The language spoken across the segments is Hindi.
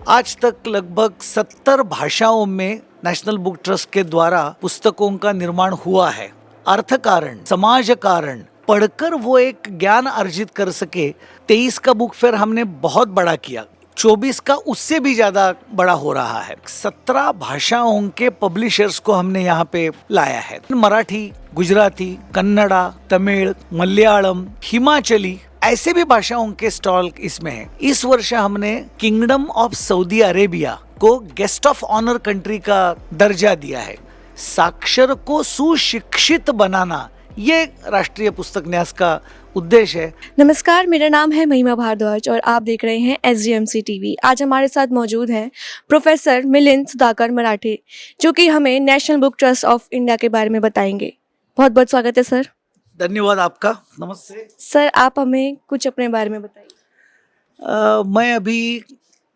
आज तक लगभग 70 भाषाओं में नेशनल बुक ट्रस्ट के द्वारा पुस्तकों का निर्माण हुआ है। अर्थ कारण, समाज कारण पढ़कर वो एक ज्ञान अर्जित कर सके। 23 का बुक फेयर हमने बहुत बड़ा किया, 24 का उससे भी ज्यादा बड़ा हो रहा है। 17 भाषाओं के पब्लिशर्स को हमने यहाँ पे लाया है। मराठी, गुजराती, कन्नड़ा, तमिल, मलयालम, हिमाचली, ऐसे भी भाषाओं के स्टॉल इसमें है। इस वर्ष हमने किंगडम ऑफ सऊदी अरेबिया को गेस्ट ऑफ ऑनर कंट्री का दर्जा दिया है। साक्षर को सुशिक्षित बनाना, ये राष्ट्रीय पुस्तक न्यास का उद्देश्य है। नमस्कार, मेरा नाम है महिमा भारद्वाज और आप देख रहे हैं SDMC TV। आज हमारे साथ मौजूद हैं प्रोफेसर मिलिंद सुधाकर मराठे, जो कि हमें national book trust of India के बारे में बताएंगे। बहुत बहुत स्वागत है सर। धन्यवाद आपका। नमस्ते सर, आप हमें कुछ अपने बारे में बताइए। मैं अभी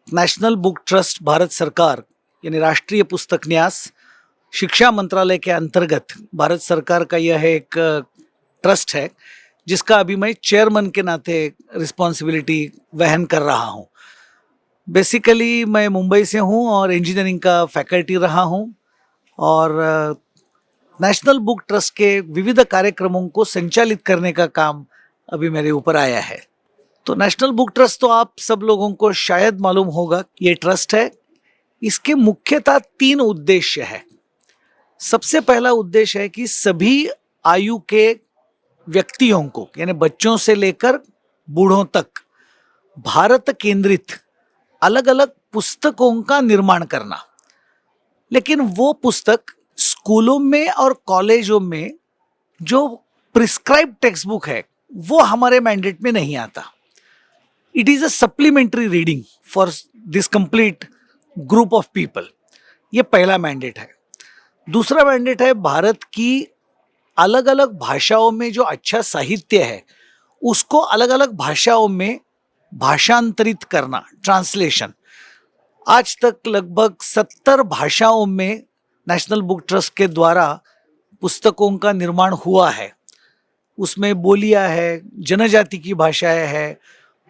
नेशनल बुक ट्रस्ट भारत सरकार यानी राष्ट्रीय पुस्तक न्यास शिक्षा मंत्रालय के अंतर्गत भारत सरकार का यह एक ट्रस्ट है, जिसका अभी मैं चेयरमैन के नाते रिस्पॉन्सिबिलिटी वहन कर रहा हूँ। बेसिकली मैं मुंबई से हूँ और इंजीनियरिंग का फैकल्टी रहा हूँ और नेशनल बुक ट्रस्ट के विविध कार्यक्रमों को संचालित करने का काम अभी मेरे ऊपर आया है। तो नेशनल बुक ट्रस्ट तो आप सब लोगों को शायद मालूम होगा, ये ट्रस्ट है। इसके मुख्यतः 3 उद्देश्य है। सबसे पहला उद्देश्य है कि सभी आयु के व्यक्तियों को, यानी बच्चों से लेकर बूढ़ों तक, भारत केंद्रित अलग अलग पुस्तकों का निर्माण करना। लेकिन वो पुस्तक स्कूलों में और कॉलेजों में जो प्रिस्क्राइब टेक्स्ट बुक है वो हमारे मैंडेट में नहीं आता। It is a supplementary reading for this complete group of people. ये पहला मैंडेट है। दूसरा मैंडेट है भारत की अलग अलग भाषाओं में जो अच्छा साहित्य है उसको अलग अलग भाषाओं में भाषांतरित करना, ट्रांसलेशन। आज तक लगभग 70 भाषाओं में नेशनल बुक ट्रस्ट के द्वारा पुस्तकों का निर्माण हुआ है। उसमें बोलियां है, जनजाति की भाषाएं है।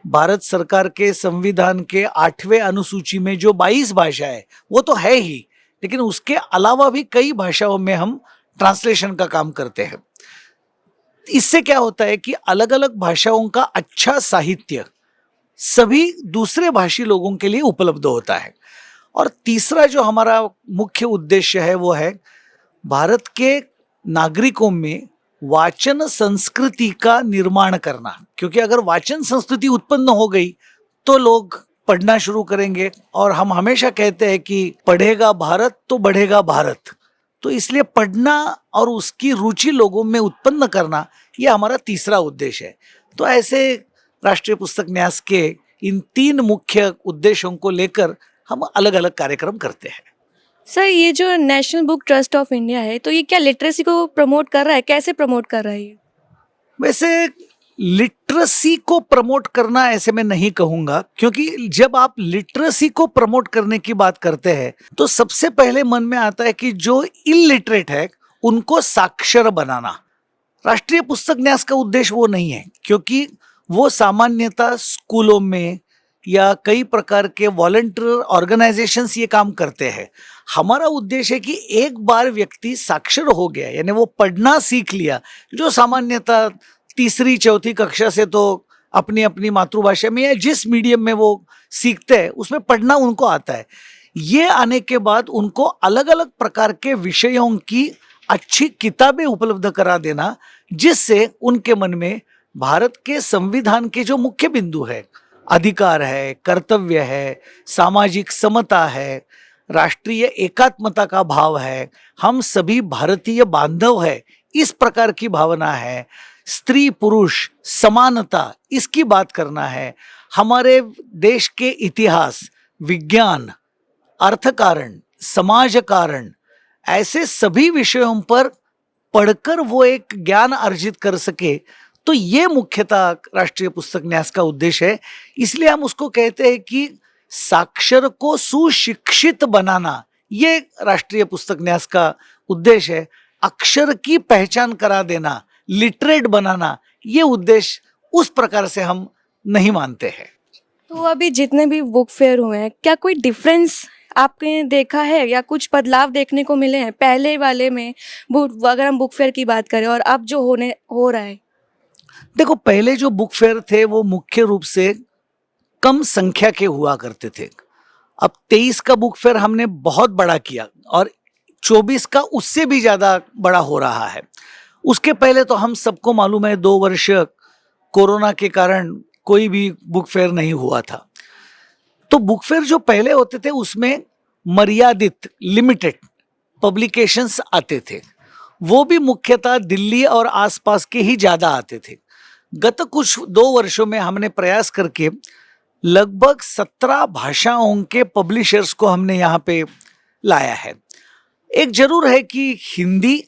भारत सरकार के संविधान के 8वें अनुसूची में जो 22 भाषाएं वो तो है ही, लेकिन उसके अलावा भी कई भाषाओं में हम ट्रांसलेशन का काम करते हैं। इससे क्या होता है कि अलग अलग भाषाओं का अच्छा साहित्य सभी दूसरे भाषी लोगों के लिए उपलब्ध होता है। और तीसरा जो हमारा मुख्य उद्देश्य है वो है भारत के नागरिकों में वाचन संस्कृति का निर्माण करना। क्योंकि अगर वाचन संस्कृति उत्पन्न हो गई तो लोग पढ़ना शुरू करेंगे, और हम हमेशा कहते हैं कि पढ़ेगा भारत तो बढ़ेगा भारत। तो इसलिए पढ़ना और उसकी रुचि लोगों में उत्पन्न करना, यह हमारा तीसरा उद्देश्य है। तो ऐसे राष्ट्रीय पुस्तक न्यास के इन 3 मुख्य उद्देश्यों को लेकर हम अलग अलग कार्यक्रम करते हैं। सर, ये जो national book trust of India है, तो ये क्या लिटरेसी को प्रमोट कर रहा है? कैसे प्रमोट कर रहा है ये? वैसे लिटरेसी को प्रमोट करना ऐसे मैं नहीं कहूंगा, क्योंकि जब आप लिटरेसी को प्रमोट करने की बात करते हैं तो सबसे पहले मन में आता है कि जो इलिटरेट है उनको साक्षर बनाना। राष्ट्रीय पुस्तक न्यास का उद्देश्य वो नहीं है, क्योंकि वो सामान्यतः स्कूलों में या कई प्रकार के वॉलंटियर ऑर्गेनाइजेशंस ये काम करते हैं। हमारा उद्देश्य है कि एक बार व्यक्ति साक्षर हो गया, यानी वो पढ़ना सीख लिया, जो सामान्यतः 3री-4थी कक्षा से तो अपनी अपनी मातृभाषा में या जिस मीडियम में वो सीखते हैं उसमें पढ़ना उनको आता है। ये आने के बाद उनको अलग अलग प्रकार के विषयों की अच्छी किताबें उपलब्ध करा देना, जिससे उनके मन में भारत के संविधान के जो मुख्य बिंदु है, अधिकार है, कर्तव्य है, सामाजिक समता है, राष्ट्रीय एकात्मता का भाव है, हम सभी भारतीय बांधव है, इस प्रकार की भावना है, स्त्री पुरुष समानता, इसकी बात करना है, हमारे देश के इतिहास, विज्ञान, अर्थकारण, समाज कारण, ऐसे सभी विषयों पर पढ़कर वो एक ज्ञान अर्जित कर सके। तो ये मुख्यतः राष्ट्रीय पुस्तक न्यास का उद्देश्य है। इसलिए हम उसको कहते हैं कि साक्षर को सुशिक्षित बनाना, ये राष्ट्रीय पुस्तक न्यास का उद्देश्य है। अक्षर की पहचान करा देना, लिटरेट बनाना, ये उद्देश्य उस प्रकार से हम नहीं मानते हैं। तो अभी जितने भी बुक फेयर हुए हैं, क्या कोई डिफरेंस आपने देखा है या कुछ बदलाव देखने को मिले हैं पहले वाले में, बुक अगर हम बुक फेयर की बात करें और अब जो होने हो रहा है? देखो, पहले जो बुक फेयर थे वो मुख्य रूप से कम संख्या के हुआ करते थे। अब 23 का बुक फेयर हमने बहुत बड़ा किया और 24 का उससे भी ज़्यादा बड़ा हो रहा है। उसके पहले तो हम सबको मालूम है 2 वर्ष कोरोना के कारण कोई भी बुक फेयर नहीं हुआ था। तो बुक फेयर जो पहले होते थे उसमें मर्यादित लिमिटेड पब्लिकेशंस आते थे, वो भी मुख्यतः दिल्ली और आसपास के ही ज़्यादा आते थे। गत कुछ 2 वर्षों में हमने प्रयास करके लगभग 17 भाषाओं के पब्लिशर्स को हमने यहाँ पे लाया है। एक जरूर है कि हिंदी,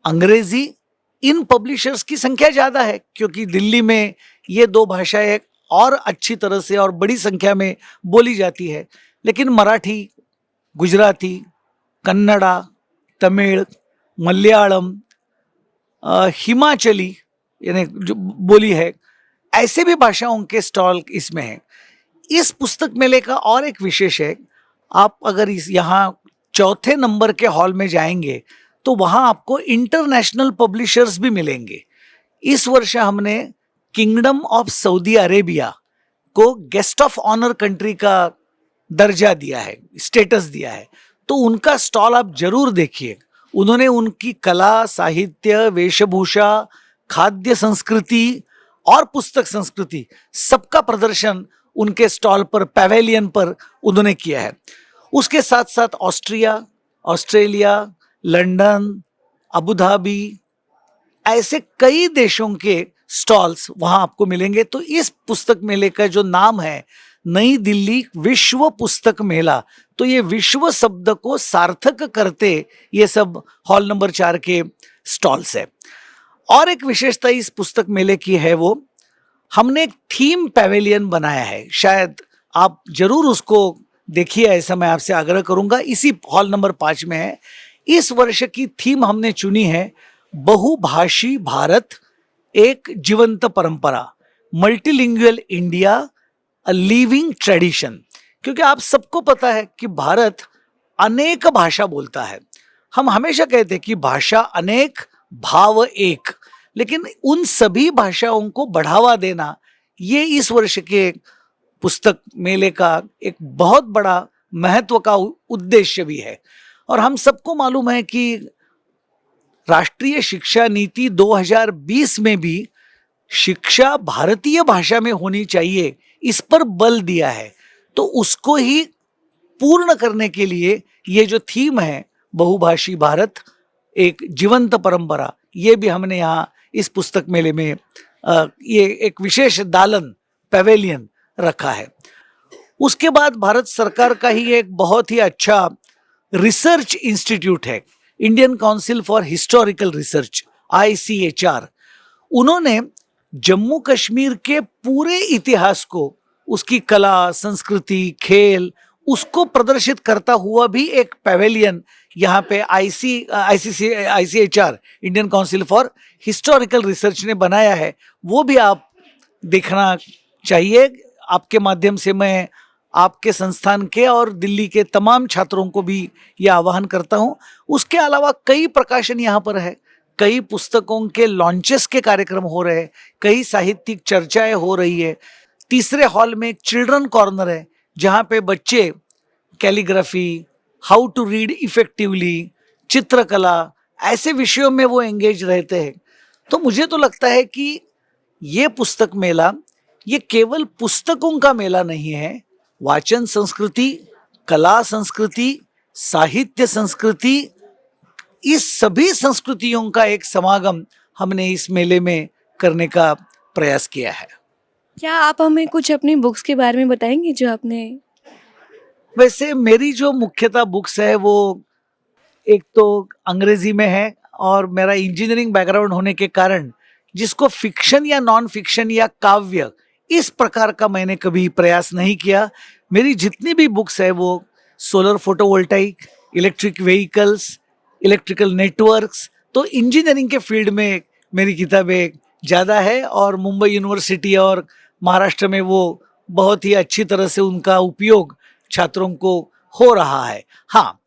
अंग्रेजी, इन पब्लिशर्स की संख्या ज़्यादा है क्योंकि दिल्ली में ये 2 भाषाएं और अच्छी तरह से और बड़ी संख्या में बोली जाती है। लेकिन मराठी, गुजराती, कन्नड़ा, तमिल, मलयालम, हिमाचली यानी जो बोली है, ऐसे भी भाषाओं के स्टॉल इसमें हैं। इस पुस्तक मेले का और एक विशेष है, आप अगर इस यहाँ चौथे नंबर के हॉल में जाएंगे तो वहाँ आपको इंटरनेशनल पब्लिशर्स भी मिलेंगे। इस वर्ष हमने किंगडम ऑफ सऊदी अरेबिया को गेस्ट ऑफ ऑनर कंट्री का दर्जा दिया है, स्टेटस दिया है, तो उनका स्टॉल आप जरूर देखिए। उन्होंने उनकी कला, साहित्य, वेशभूषा, खाद्य संस्कृति और पुस्तक संस्कृति सबका प्रदर्शन उनके स्टॉल पर, पैवेलियन पर उन्होंने किया है। उसके साथ साथ Austria, Australia, London, Abu Dhabi, ऐसे कई देशों के स्टॉल्स वहां आपको मिलेंगे। तो इस पुस्तक मेले का जो नाम है नई दिल्ली विश्व पुस्तक मेला, तो ये विश्व शब्द को सार्थक करते ये सब हॉल नंबर 4 के स्टॉल्स है। और एक विशेषता इस पुस्तक मेले की है, वो हमने एक थीम पैवेलियन बनाया है। शायद आप जरूर उसको देखिए, ऐसा मैं आपसे आग्रह करूंगा। इसी हॉल नंबर 5 में है। इस वर्ष की थीम हमने चुनी है बहुभाषी भारत, एक जीवंत परंपरा, multilingual India, a living tradition. क्योंकि आप सबको पता है कि भारत अनेक भाषा बोलता है। हम हमेशा कहते हैं कि भाषा अनेक, भाव एक, लेकिन उन सभी भाषाओं को बढ़ावा देना ये इस वर्ष के पुस्तक मेले का एक बहुत बड़ा महत्व का उद्देश्य भी है। और हम सबको मालूम है कि राष्ट्रीय शिक्षा नीति 2020 में भी शिक्षा भारतीय भाषा में होनी चाहिए, इस पर बल दिया है। तो उसको ही पूर्ण करने के लिए ये जो थीम है बहुभाषी भारत, एक जीवंत परंपरा, ये भी हमने यहाँ इस पुस्तक मेले में ये एक विशेष दालन, पैवेलियन रखा है। उसके बाद भारत सरकार का ही एक बहुत ही अच्छा रिसर्च इंस्टीट्यूट है, Indian council for historical research, ICHR। उन्होंने जम्मू कश्मीर के पूरे इतिहास को, उसकी कला, संस्कृति, खेल, उसको प्रदर्शित करता हुआ भी एक पैवेलियन यहाँ पे ICHR, Indian council for historical research ने बनाया है। वो भी आप देखना चाहिए। आपके माध्यम से मैं आपके संस्थान के और दिल्ली के तमाम छात्रों को भी यह आह्वान करता हूँ। उसके अलावा कई प्रकाशन यहाँ पर है, कई पुस्तकों के लॉन्चेस के कार्यक्रम हो रहे हैं, कई साहित्यिक चर्चाएं हो रही है। तीसरे हॉल में एक चिल्ड्रन कॉर्नर है जहाँ पे बच्चे calligraphy, how to read effectively, चित्रकला, ऐसे विषयों में वो एंगेज रहते हैं। तो मुझे तो लगता है कि ये पुस्तक मेला ये केवल पुस्तकों का मेला नहीं है, वाचन संस्कृति, कला संस्कृति, साहित्य संस्कृति, इस सभी संस्कृतियों का एक समागम हमने इस मेले में करने का प्रयास किया है। क्या आप हमें कुछ अपनी बुक्स के बारे में बताएंगे जो आपने? वैसे मेरी जो मुख्यतः बुक्स है वो एक तो अंग्रेजी में है, और मेरा इंजीनियरिंग बैकग्राउंड होने के कारण जिसको फिक्शन या नॉन फिक्शन या काव्य इस प्रकार का मैंने कभी प्रयास नहीं किया। मेरी जितनी भी बुक्स है वो solar photovoltaic, electric vehicles, electrical networks, तो इंजीनियरिंग के फील्ड में मेरी किताबें ज़्यादा है। और मुंबई यूनिवर्सिटी और महाराष्ट्र में वो बहुत ही अच्छी तरह से उनका उपयोग छात्रों को हो रहा है। हाँ,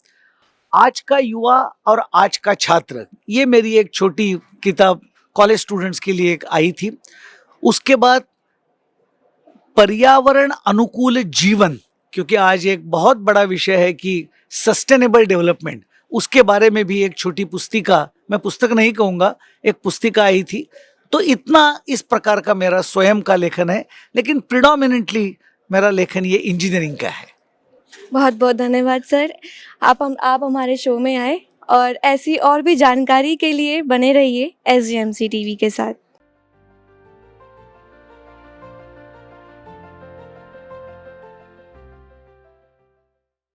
आज का युवा और आज का छात्र, ये मेरी एक छोटी किताब कॉलेज स्टूडेंट्स के लिए एक आई थी। उसके बाद पर्यावरण अनुकूल जीवन, क्योंकि आज एक बहुत बड़ा विषय है कि सस्टेनेबल डेवलपमेंट, उसके बारे में भी एक छोटी पुस्तिका, मैं पुस्तक नहीं कहूँगा, एक पुस्तिका आई थी। तो इतना इस प्रकार का मेरा स्वयं का लेखन है, लेकिन प्रिडोमिनेंटली मेरा लेखन ये इंजीनियरिंग का है। बहुत बहुत धन्यवाद सर, आप हमारे शो में आए, और ऐसी और भी जानकारी के लिए बने रहिए SGMC टीवी के साथ।